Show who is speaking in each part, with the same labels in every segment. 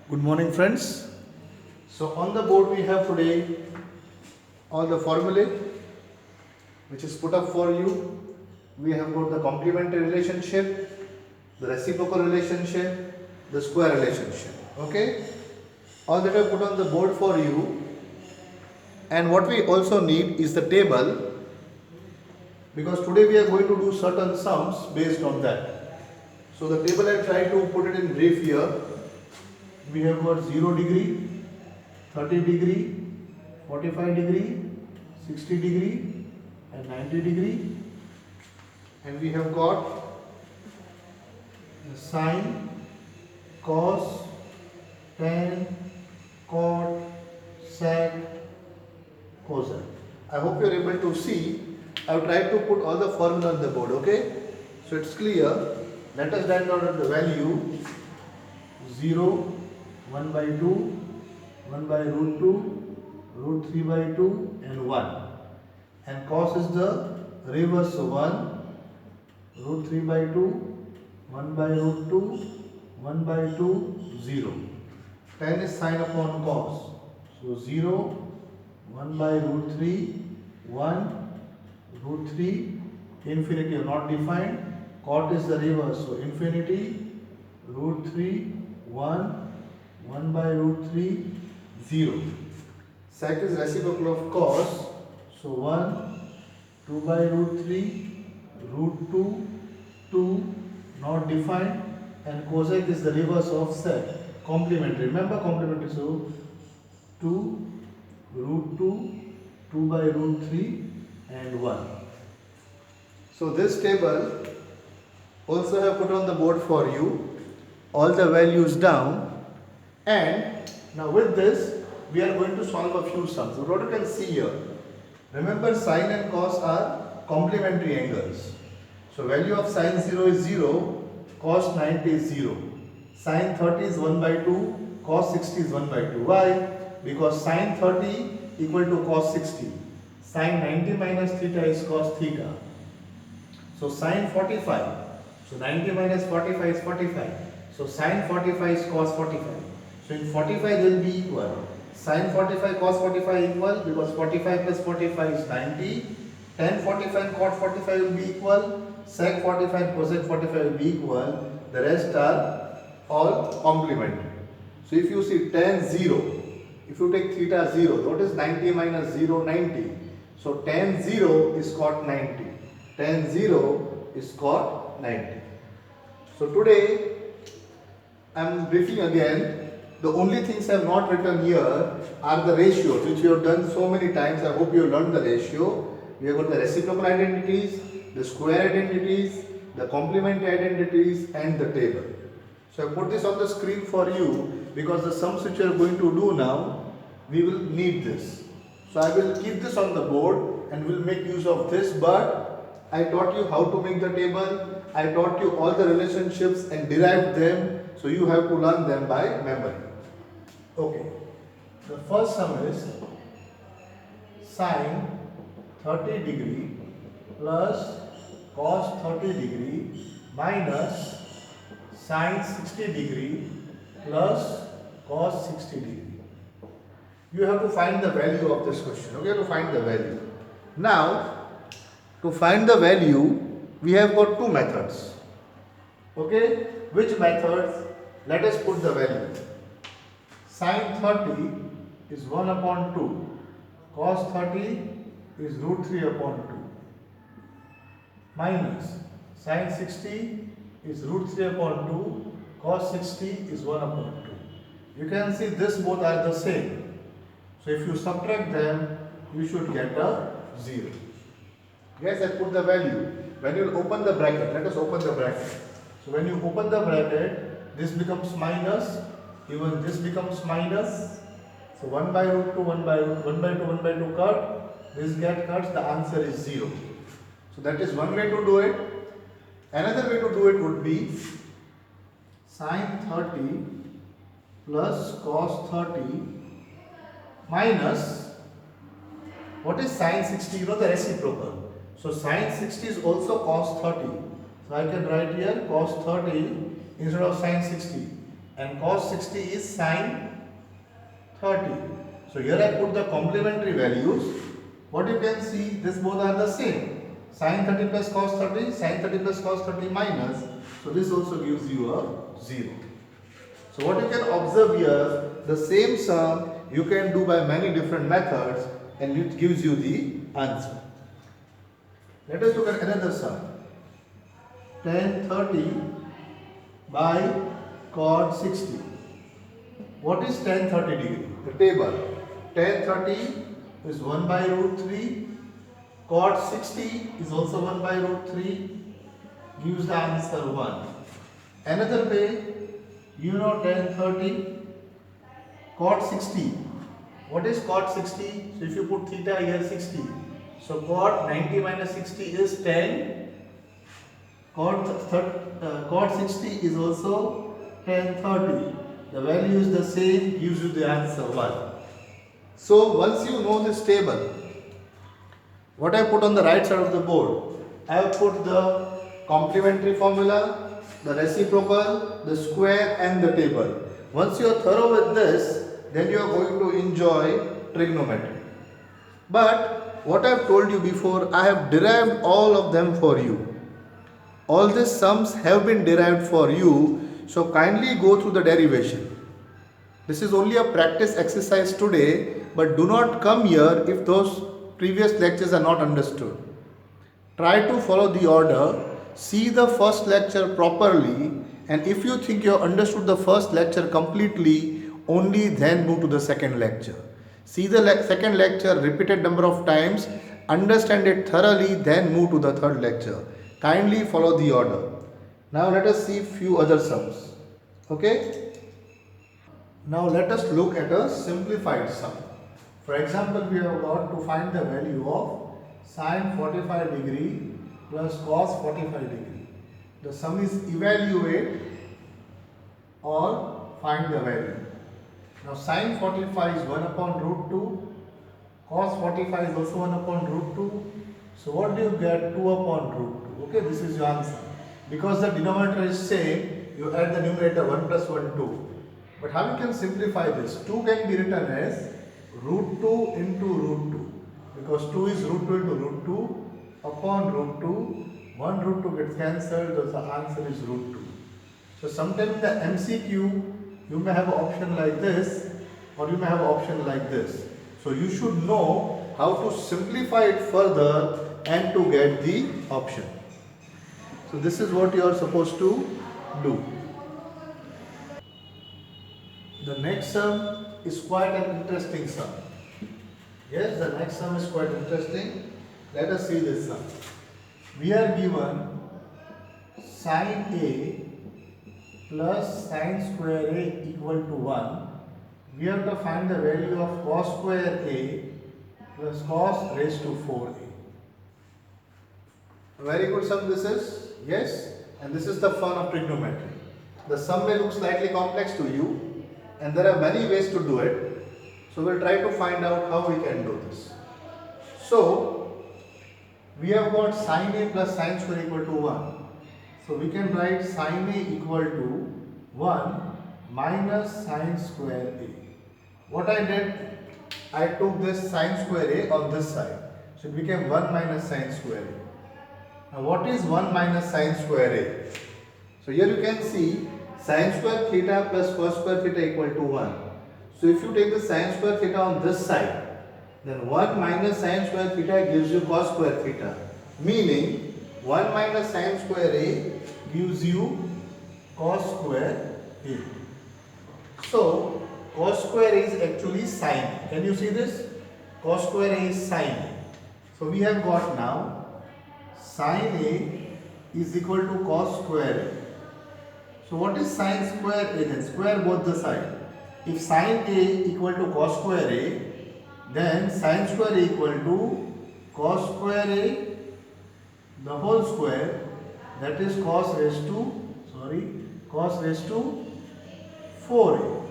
Speaker 1: Good morning, friends. So, on the board we have today all the formulae which is put up for you. We have got the complementary relationship, the reciprocal relationship, the square relationship. Okay, all that I put on the board for you. And what we also need is the table, because today we are going to do certain sums based on that. So, the table I try to put it in brief here. We have got 0 degree, 30 degree, 45 degree, 60 degree and 90 degree, and we have got the sine, cos, tan, cot, sec, cosine. I hope you are able to see. I have tried to put all the formula on the board, okay? So it's clear. Let us write down the value 0, 1 by 2, 1 by root 2, root 3 by 2 and 1. And cos is the reverse, so 1, root 3 by 2, 1 by root 2, 1 by 2, 0. Tan is sine upon cos, so 0, 1 by root 3, 1, root 3, infinity not defined. Cot is the reverse, so infinity, root 3, 1, 1 by root 3, 0. Sec is reciprocal of cos, so 1, 2 by root 3, root 2, 2, not defined, and cosec is the reverse of sec, complementary. Remember complementary, so 2, root 2, 2 by root 3 and 1. So this table also have put on the board for you all the values down, and now with this we are going to solve a few sums. So what you can see here, remember sine and cos are complementary angles. So value of sine 0 is 0, cos 90 is 0. Sine 30 is 1 by 2, cos 60 is 1 by 2. Why? Because sine 30 equal to cos 60. Sine 90 minus theta is cos theta. So sine 45. So 90 minus 45 is 45. So sine 45 is cos 45. So in 45 they will be equal. Sine 45 cos 45 equal, because 45 plus 45 is 90. Tan 45 and cot 45 will be equal. Sec 45 and cosec 45 will be equal. The rest are all complementary. So if you see tan 0, if you take theta 0, what is 90 minus 0? 90. So tan 0 is cot 90. Tan 0 is cot 90. So today I am briefing again. The only things I have not written here are the ratios, which we have done so many times. I hope you have learned the ratio. We have got the reciprocal identities, the square identities, the complementary identities and the table. So I put this on the screen for you because the sums which we are going to do now, we will need this. So I will keep this on the board and will make use of this, but I taught you how to make the table. I taught you all the relationships and derived them. So you have to learn them by memory. Okay. The first sum is sine 30 degree plus cos 30 degree minus sine 60 degree plus cos 60 degree. You have to find the value of this question. Okay, to find the value. Now, to find the value, we have got two methods. Okay, which methods? Let us put the value. Sine 30 is 1 upon 2. Cos 30 is root 3 upon 2. Minus sine 60 is root 3 upon 2. Cos 60 is 1 upon 2. You can see this both are the same. So if you subtract them, you should get a 0. Yes, I put the value. When you open the bracket, let us open the bracket. So when you open the bracket, this becomes minus, even this becomes minus. So 1 by root 2, 1 by 1 by 2, 1 by 2 cut. This get cuts, the answer is 0. So that is one way to do it. Another way to do it would be sine 30 plus cos 30 minus, what is sine 60? You know the reciprocal. So sine 60 is also cos 30. So I can write here cos 30 instead of sine 60. and cos 60 is sin 30. So here I put the complementary values. What you can see, this both are the same. Sin 30 plus cos 30, sin 30 plus cos 30 minus. So this also gives you a 0. So what you can observe here, the same sum you can do by many different methods and it gives you the answer. Let us look at another sum. Tan 30 by cot 60. What is tan 30 degree? The table. Tan 30 is 1 by root 3. Cot 60 is also 1 by root 3. Gives the answer 1. Another way, you know tan 30, cot 60. What is cot 60? So if you put theta here 60. So cot 90 minus 60 is tan. Cot 60 is also tan 30. The value is the same, gives you the answer 1. So once you know this table, what I put on the right side of the board, I have put the complementary formula, the reciprocal, the square and the table. Once you are thorough with this, then you are going to enjoy trigonometry. But what I have told you before, I have derived all of them for you. All these sums have been derived for you, so kindly go through the derivation. This is only a practice exercise today, but do not come here if those previous lectures are not understood. Try to follow the order, see the first lecture properly, and if you think you have understood the first lecture completely, only then move to the second lecture. See the second lecture repeated number of times, understand it thoroughly, then move to the third lecture. Kindly follow the order. Now let us see few other sums. Okay? Now let us look at a simplified sum. For example, we have got to find the value of sin 45 degree plus cos 45 degree. The sum is evaluate or find the value. Now sin 45 is 1 upon root 2, cos 45 is also 1 upon root 2. So what do you get? 2 upon root 2. Okay, this is your answer. Because the denominator is same, you add the numerator 1 plus 1, 2. But how you can simplify this? 2 can be written as root 2 into root 2. Because 2 is root 2 into root 2 upon root 2. 1 root 2 gets cancelled, so the answer is root 2. So sometimes in the MCQ, you may have an option like this or you may have an option like this. So you should know how to simplify it further and to get the option. So this is what you are supposed to do. The next sum is quite an interesting sum. Yes, the next sum is quite interesting. Let us see this sum. We are given sin A plus sin square A equal to 1. We have to find the value of cos square A plus cos raised to 4A. Very good sum this is. Yes, and this is the fun of trigonometry. The sum may look slightly complex to you and there are many ways to do it. So we'll try to find out how we can do this. So we have got sin A plus sin square equal to 1. So we can write sin A equal to 1 minus sin square A. What I did, I took this sin square A on this side. So it became 1 minus sin square A. Now what is 1 minus sin square A? So here you can see sin square theta plus cos square theta equal to 1. So if you take the sin square theta on this side, then 1 minus sin square theta gives you cos square theta. Meaning 1 minus sin square A gives you cos square A. So cos square A is actually sin. Can you see this? Cos square A is sin. So we have got now sin A is equal to cos square A. So what is sin square A then? Square both the side. If sin A equal to cos square A, then sin square A equal to cos square A the whole square, that is cos raised to 4A.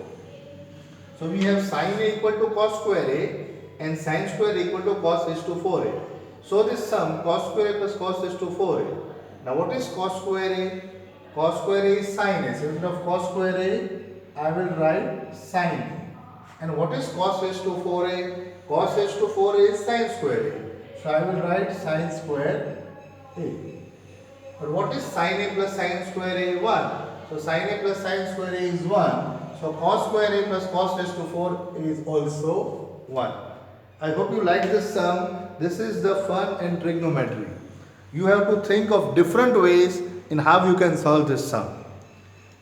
Speaker 1: So we have sin A equal to cos square A and sin square A equal to cos raised to 4A. So this sum cos square A plus cos raised to 4A. Now what is cos square A? Cos square A is sin A. So instead of cos square A, I will write sine. And what is cos raised to 4a? Cos raised to 4a is sine square a. So I will write sine square a. But what is sine a plus sine square a? 1. So sine a plus sine square a is 1. So cos square a plus cos raised to 4 is also 1. I hope you like this sum. This is the fun in trigonometry. You have to think of different ways in how you can solve this sum.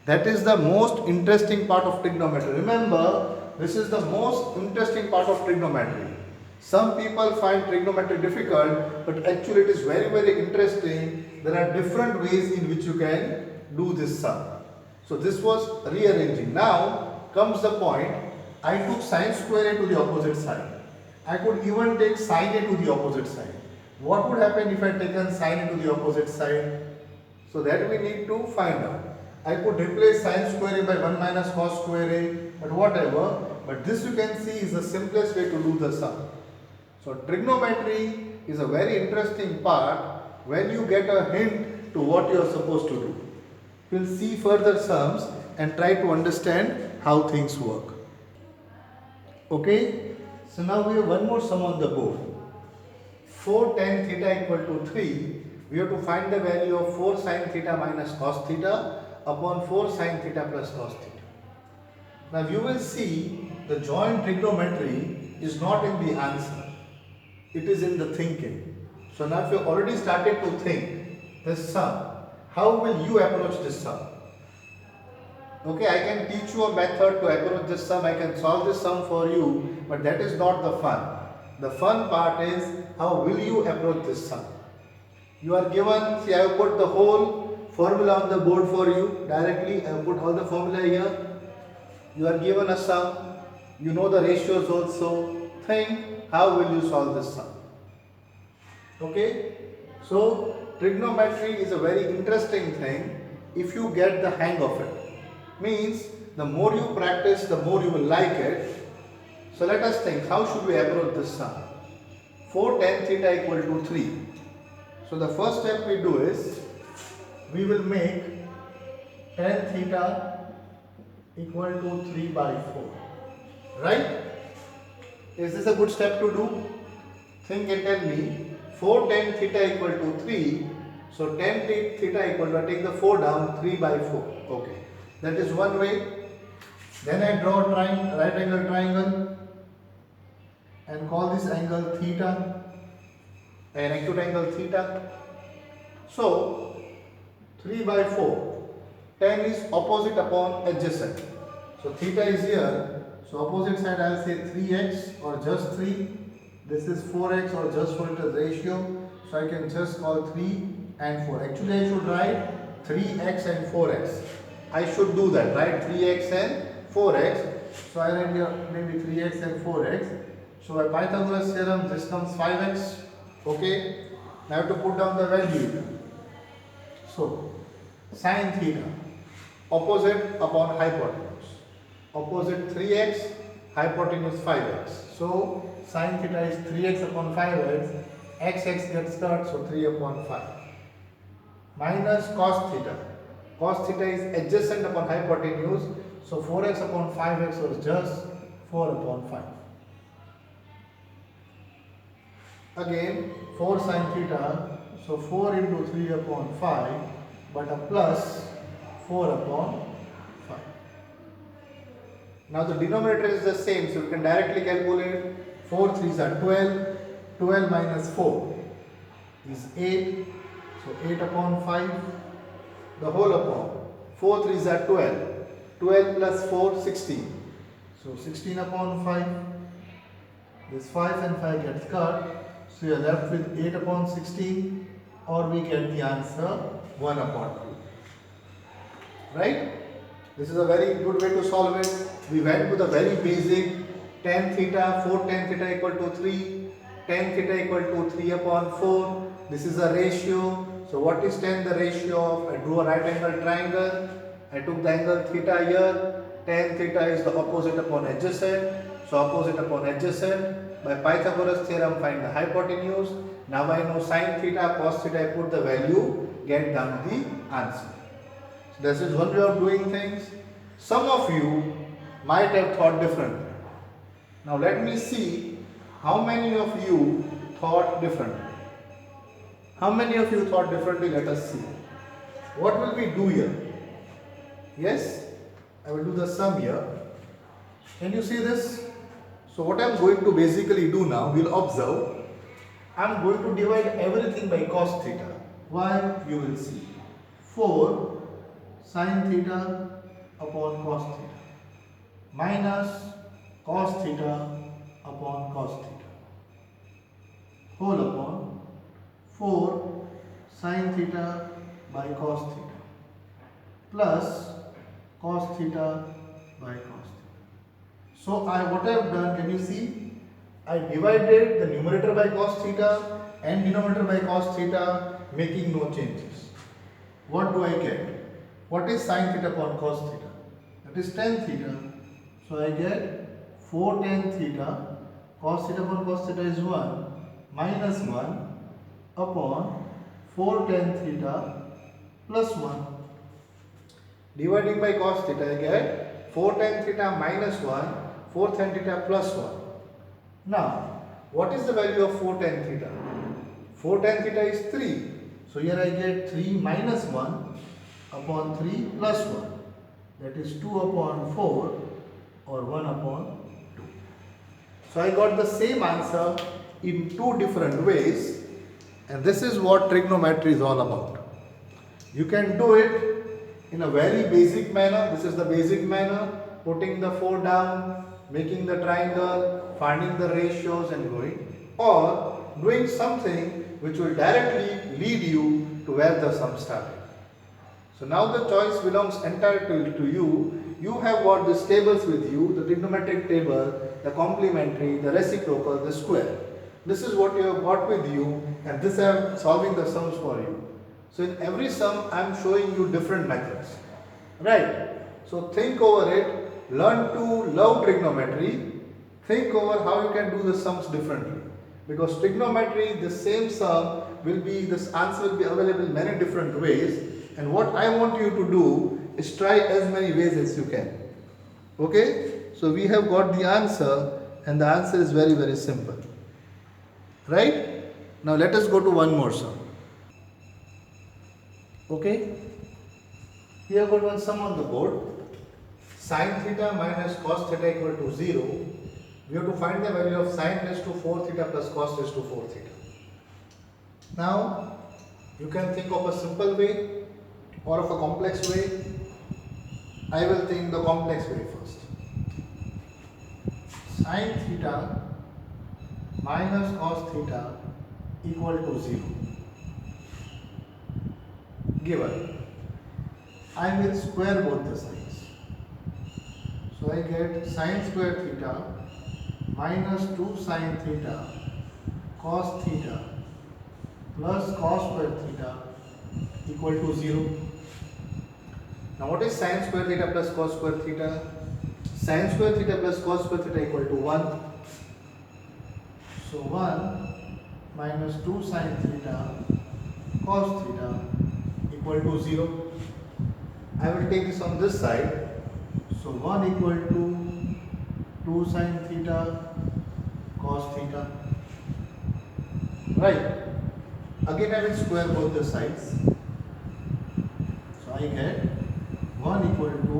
Speaker 1: That is the most interesting part of trigonometry. Remember, this is the most interesting part of trigonometry. Some people find trigonometry difficult, but actually it is very, very interesting. There are different ways in which you can do this sum. So this was rearranging. Now comes the point, I took sine square a to the opposite side. I could even take sine a to the opposite side. What would happen if I taken sine a to the opposite side? So that we need to find out. I could replace sine square a by 1 minus cos square a, but whatever. But this you can see is the simplest way to do the sum. So trigonometry is a very interesting part when you get a hint to what you are supposed to do. We'll see further sums and try to understand how things work. Okay, so now we have one more sum on the board. 4 tan theta equal to 3. We have to find the value of 4 sin theta minus cos theta upon 4 sin theta plus cos theta. Now you will see the joint trigonometry is not in the answer. It is in the thinking. So now if you already started to think this sum, how will you approach this sum? Okay, I can teach you a method to approach this sum. I can solve this sum for you, but that is not the fun. The fun part is how will you approach this sum? You are given, see I have put the whole formula on the board for you directly. I have put all the formula here. You are given a sum. You know the ratios also. Think how will you solve this sum? Okay, so trigonometry is a very interesting thing if you get the hang of it. Means the more you practice, the more you will like it. So let us think, how should we approach this sum? 4 tan theta equal to 3. So the first step we do is, we will make tan theta equal to 3 by 4. Right? Is this a good step to do? Think and tell me. 4 tan theta equal to 3. So tan theta equal to, I take the 4 down, 3 by 4. Okay. That is one way. Then I draw a right angle triangle and call this angle theta, an acute angle theta. So 3 by 4. Tan is opposite upon adjacent. So theta is here. So opposite side I will say 3x or just 3. This is 4x or just 4, it is ratio. So I can just call 3 and 4. Actually I should write 3x and 4x. I should do that, right? 3x and 4x. So I write here maybe 3x and 4x. So by Pythagoras theorem this comes 5x. Okay. Now I have to put down the value. So sin theta opposite upon hypotenuse. Opposite 3x, hypotenuse 5x. So sin theta is 3x upon 5x. X gets cut, so 3 upon 5. Minus cos theta. Cos theta is adjacent upon hypotenuse. So 4x upon 5x was just 4 upon 5. Again 4 sin theta. So 4 into 3 upon 5. But a plus 4 upon 5. Now the denominator is the same. So you can directly calculate. 4 3s are 12. 12 minus 4 is 8. So 8 upon 5. The whole upon 4 3s are 12. 12 plus 4 16. So 16 upon 5. This 5 and 5 gets cut. So you are left with 8 upon 16, or we get the answer 1 upon 2. Right? This is a very good way to solve it. We went to the very basic tan theta, 4 tan theta equal to 3. Tan theta equal to 3 upon 4. This is a ratio. So what is tan the ratio of? I drew a right angle triangle. I took the angle theta here. Tan theta is the opposite upon adjacent. So opposite upon adjacent. By Pythagoras theorem find the hypotenuse. Now I know sin theta, cos theta, I put the value, get down the answer. So this is one way of doing things. Some of you might have thought differently. Now let me see how many of you thought differently. How many of you thought differently? Let us see. What will we do here? Yes, I will do the sum here. Can you see this? So what I am going to basically do now, we will observe. I am going to divide everything by cos theta. Why? You will see. 4 sin theta upon cos theta minus cos theta upon cos theta whole upon 4 sin theta by cos theta plus cos theta by cos theta. So what I have done, can you see? I divided the numerator by cos theta and denominator by cos theta, making no changes. What do I get? What is sin theta upon cos theta? That is tan theta. So I get 4 tan theta, cos theta upon cos theta is 1, minus 1 upon 4 tan theta plus 1. Dividing by cos theta, I get 4 tan theta minus 1, 4 tan theta plus 1. Now, what is the value of 4 tan theta? 4 tan theta is 3. So here I get 3 minus 1 upon 3 plus 1. That is 2 upon 4 or 1 upon 2. So I got the same answer in two different ways, and this is what trigonometry is all about. You can do it in a very basic manner. This is the basic manner, putting the 4 down, making the triangle, finding the ratios and going, or doing something which will directly lead you to where the sum started. So now the choice belongs entirely to you. You have got these tables with you, the trigonometric table, the complementary, the reciprocal, the square. This is what you have got with you, and this I am solving the sums for you. So in every sum I am showing you different methods. Right? So think over it, learn to love trigonometry, think over how you can do the sums differently. Because trigonometry, the same sum will be, this answer will be available in many different ways, and what I want you to do is try as many ways as you can. Okay? So we have got the answer, and the answer is very, very simple. Right? Now let us go to one more sum. Okay? We have got one sum on the board. Sin theta minus cos theta equal to 0. We have to find the value of sin raised to 4 theta plus cos raised to 4 theta. Now, you can think of a simple way or of a complex way. I will think the complex way first. Sin theta minus cos theta equal to 0. Given. I will square both the sides. So I get sin square theta minus 2 sin theta cos theta plus cos square theta equal to 0. Now what is sin square theta plus cos square theta? Sin square theta plus cos square theta equal to 1. So 1 minus 2 sin theta cos theta equal to 0. I will take this on this side. So 1 equal to 2 sin theta cos theta. Right. Again I will square both the sides. So I get 1 equal to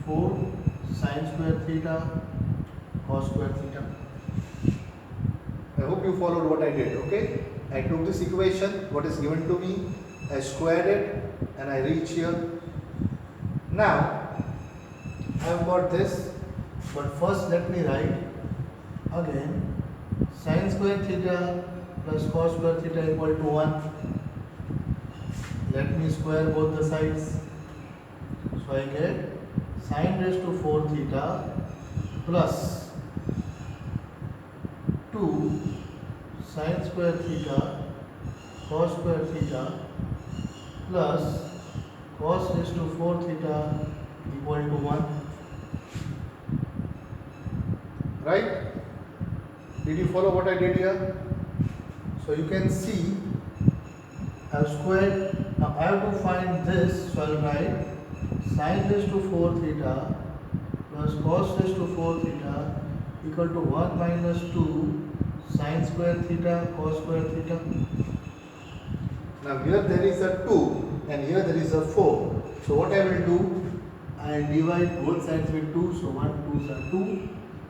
Speaker 1: 4 sin square theta cos square theta. I hope you followed what I did. Okay. I took this equation, what is given to me, I squared it, and I reach here. Now I have got this, but first let me write again sin square theta plus cos square theta equal to 1. Let me square both the sides. So I get sin raised to 4 theta plus 2 sin square theta cos square theta plus cos raised to 4 theta equal to 1. Right? Did you follow what I did here? So you can see I have squared. Now I have to find this, so I will write sin raised to 4 theta plus cos raised to 4 theta equal to 1 minus 2 sin square theta cos square theta. Now here there is a 2 and here there is a 4. So what I will do, I divide both sides with 2. So 1 2s are 2.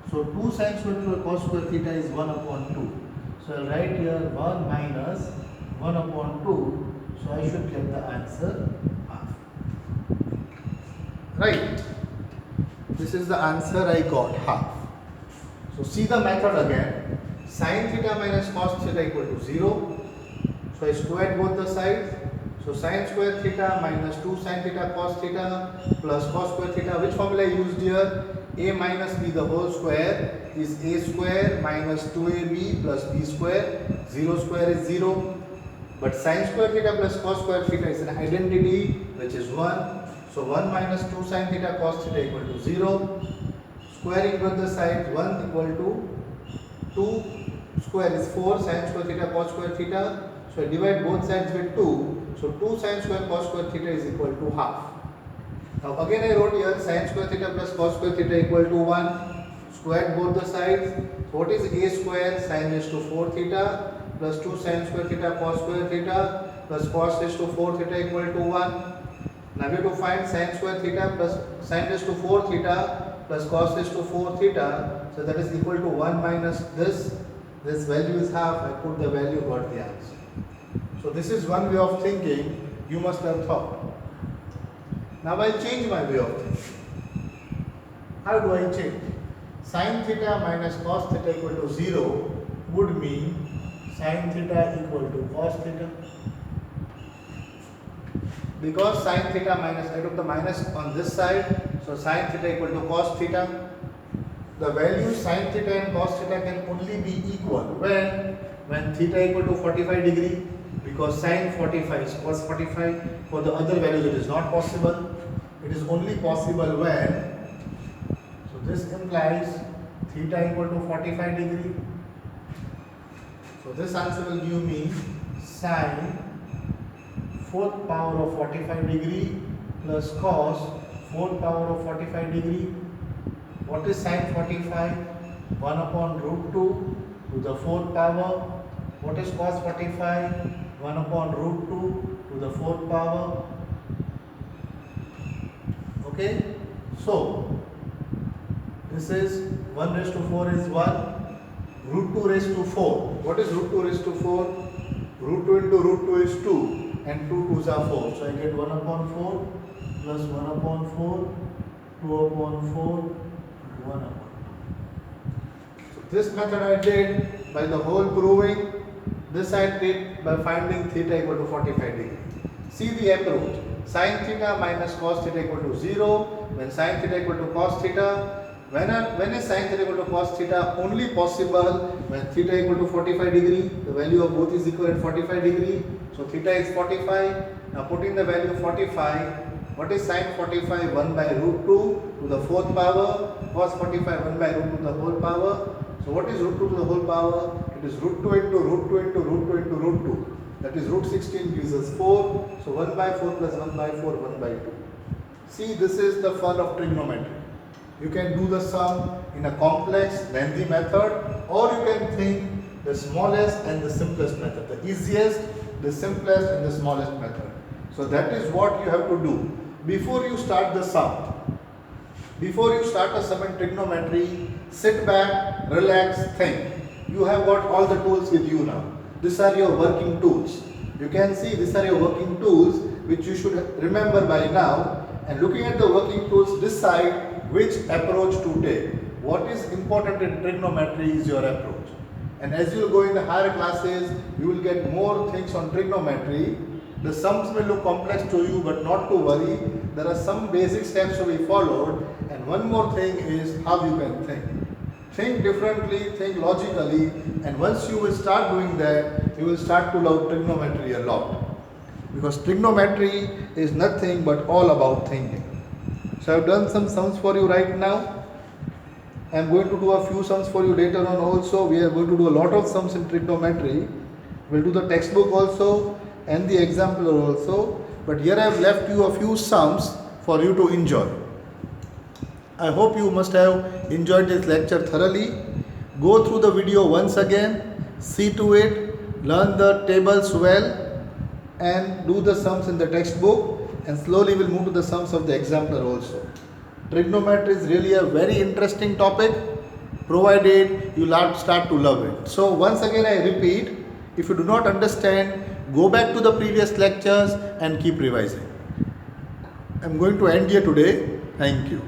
Speaker 1: So 2 sin square cos square theta is 1 upon 2. So I will write here 1 minus 1 upon 2. So I should get the answer half. Right. This is the answer I got, half. So see the method again. Sin theta minus cos theta equal to 0. So I squared both the sides. So sin square theta minus 2 sin theta cos theta plus cos square theta. Which formula I used here? A minus b the whole square is a square minus 2ab plus b square. 0 square is 0. But sin square theta plus cos square theta is an identity, which is 1. So 1 minus 2 sin theta cos theta equal to 0. Squaring both the sides, 1 equal to 2 square is 4 sin square theta cos square theta. So I divide both sides with 2. So 2 sin square cos square theta is equal to half. Now again I wrote here sin square theta plus cos square theta equal to 1. Squared both the sides. So what is a square sin raised to 4 theta plus 2 sin square theta cos square theta plus cos raised to 4 theta equal to 1. Now we have to find sin square theta plus sin raised to 4 theta plus cos raised to 4 theta. So that is equal to 1 minus this. This value is half. I put the value, got the answer. So this is one way of thinking you must have thought. Now I change my way of thinking. How do I change? Sin theta minus cos theta equal to 0 would mean sin theta equal to cos theta. Because sin theta minus, I took the minus on this side, so sin theta equal to cos theta. The values sin theta and cos theta can only be equal when theta equal to 45 degree, because sin 45 is cos 45. For the other values it is not possible. It is only possible when, so this implies theta equal to 45 degree. So this answer will give me sin 4th power of 45 degree plus cos 4th power of 45 degree. What is sin 45? 1 upon root 2 to the 4th power. What is cos 45? 1 upon root 2 to the 4th power. Okay. So this is 1 raised to 4 is 1. Root 2 raised to 4. What is root 2 raised to 4? Root 2 into root 2 is 2. And 2 2s are 4. So I get 1 upon 4 plus 1 upon 4, 2 upon 4, 1 upon 4. So this method I did by the whole proving. This I did by finding theta equal to 45 degree. See the approach. Sin theta minus cos theta equal to 0. When sin theta equal to cos theta. When is sin theta equal to cos theta only possible when theta equal to 45 degree. The value of both is equal at 45 degree. So theta is 45. Now put in the value of 45. What is sin 45? 1 by root 2 to the 4th power. Cos 45 1 by root 2 to the whole power. So what is root 2 to the whole power? It is root 2 into root 2 into root 2 into root 2. That is root 16 gives us 4. So 1 by 4 plus 1 by 4, 1 by 2. See, this is the fun of trigonometry. You can do the sum in a complex, lengthy method, or you can think the smallest and the simplest method. The easiest, the simplest and the smallest method. So that is what you have to do. Before you start the sum, before you start a sum in trigonometry, sit back, relax, think. You have got all the tools with you now. These are your working tools. You can see these are your working tools which you should remember by now, and looking at the working tools, decide which approach to take. What is important in trigonometry is your approach. And as you will go in the higher classes, you will get more things on trigonometry. The sums may look complex to you, but not to worry. There are some basic steps to be followed. And one more thing is how you can think. Think differently, think logically, and once you will start doing that, you will start to love trigonometry a lot. Because trigonometry is nothing but all about thinking. So I have done some sums for you right now. I am going to do a few sums for you later on also. We are going to do a lot of sums in trigonometry. We will do the textbook also and the example also. But here I have left you a few sums for you to enjoy. I hope you must have enjoyed this lecture thoroughly. Go through the video once again, see to it, learn the tables well, and do the sums in the textbook, and slowly we'll move to the sums of the exemplar also. Trigonometry is really a very interesting topic, provided you start to love it. So once again I repeat, if you do not understand, go back to the previous lectures and keep revising. I'm going to end here today. Thank you.